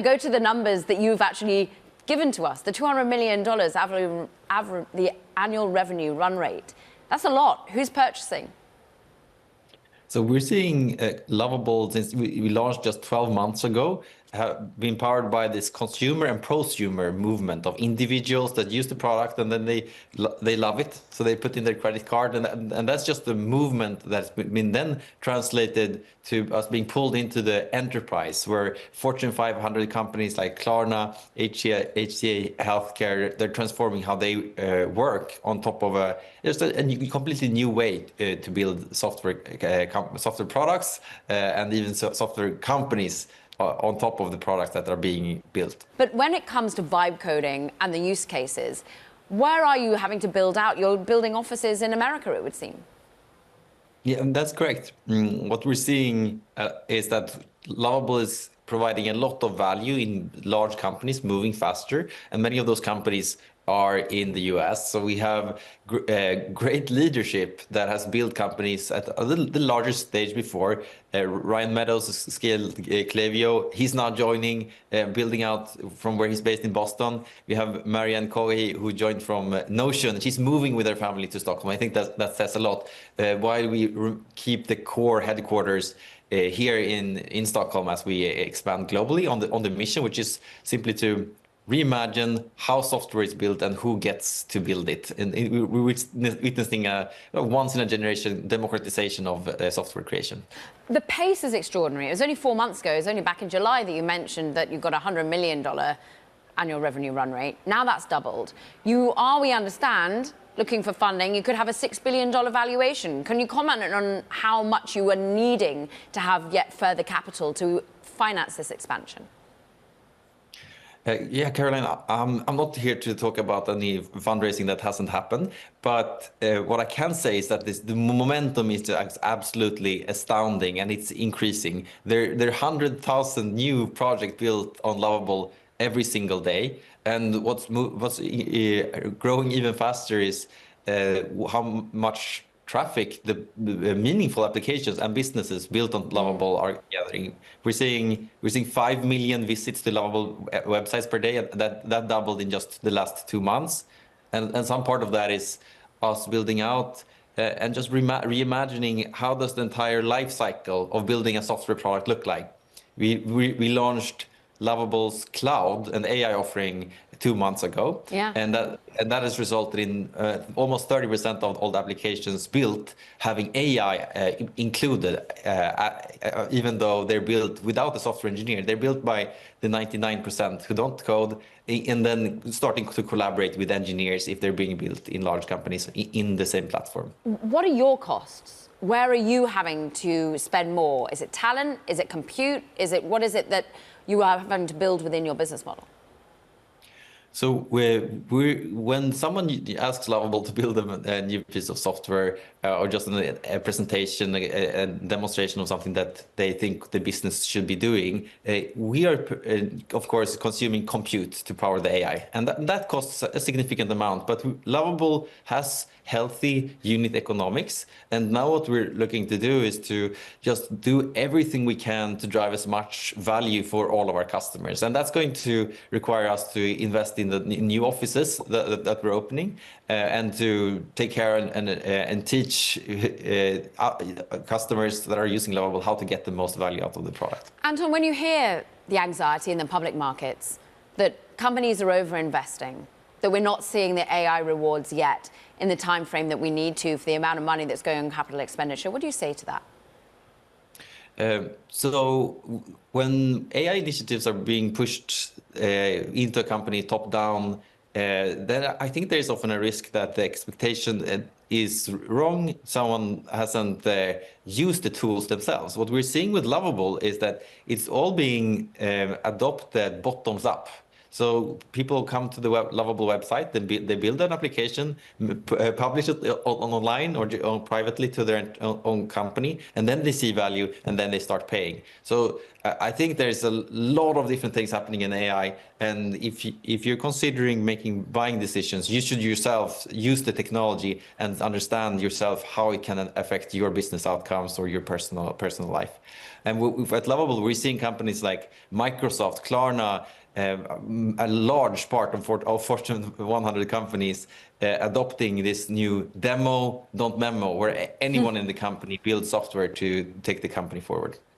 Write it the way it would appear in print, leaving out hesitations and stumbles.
I go to the numbers that you've actually given to us, the $200 million the annual revenue run rate. That's a lot. Who's purchasing? So we're seeing Lovable, since we launched just 12 months ago, have been powered by this consumer and prosumer movement of individuals that use the product and then they love it. So they put in their credit card and that's just the movement that's been then translated to us being pulled into the enterprise where Fortune 500 companies like Klarna, HCA Healthcare, they're transforming how they work on top of just a completely new way to build software products and even software companies on top of the products that are being built. But when it comes to vibe coding and the use cases, where are you having to build out? You're building offices in America, it would seem. Yeah, that's correct. What we're seeing is that Lovable is providing a lot of value in large companies moving faster, and many of those companies are in the US. So we have great leadership that has built companies at the larger stage before. Ryan Meadows scaled Klaviyo. He's now joining, building out from where he's based in Boston. We have Marianne Coy, who joined from Notion. She's moving with her family to Stockholm. I think that says a lot. While we keep the core headquarters here in Stockholm as we expand globally on the mission, which is simply to reimagine how software is built and who gets to build it. And we're witnessing a once-in-a-generation democratization of software creation. The pace is extraordinary. It was only 4 months ago, it was only back in July that you mentioned that you've got a $100 million annual revenue run rate. Now that's doubled. You are, we understand, looking for funding. You could have a $6 billion valuation. Can you comment on how much you are needing to have yet further capital to finance this expansion? Yeah, Caroline, I'm not here to talk about any fundraising that hasn't happened, but what I can say is that the momentum is absolutely astounding and it's increasing. There are 100,000 new projects built on Lovable every single day, and what's growing even faster is how much traffic the meaningful applications and businesses built on Lovable are gathering. We're seeing 5 million visits to Lovable websites per day, and that doubled in just the last 2 months. And some part of that is us building out and just reimagining how does the entire life cycle of building a software product look like. We launched Lovable's cloud and AI offering 2 months ago, and that has resulted in almost 30% of all the applications built having AI included, even though they're built without a software engineer. They're built by the 99% who don't code, and then starting to collaborate with engineers if they're being built in large companies in the same platform. What are your costs? Where are you having to spend more? Is it talent? Is it compute? What is it that you are having to build within your business model? So when someone asks Lovable to build a new piece of software or just a presentation, a demonstration of something that they think the business should be doing, we are, of course, consuming compute to power the AI. And that costs a significant amount. But Lovable has healthy unit economics. And now what we're looking to do is to just do everything we can to drive as much value for all of our customers. And that's going to require us to invest in the new offices that we're opening and to take care and teach customers that are using Lovable how to get the most value out of the product. Anton, when you hear the anxiety in the public markets that companies are over-investing, that we're not seeing the AI rewards yet in the time frame that we need to for the amount of money that's going on capital expenditure, what do you say to that? So when AI initiatives are being pushed into a company top down, then I think there's often a risk that the expectation is wrong. Someone hasn't used the tools themselves. What we're seeing with Lovable is that it's all being adopted bottoms up. So people come to the Lovable website, they build an application, publish it online or privately to their own company, and then they see value, and then they start paying. So I think there's a lot of different things happening in AI, and if you're considering buying decisions, you should yourself use the technology and understand yourself how it can affect your business outcomes or your personal life. And at Lovable, we're seeing companies like Microsoft, Klarna, a large part of Fortune 100 companies adopting this new demo, don't memo, where anyone in the company builds software to take the company forward.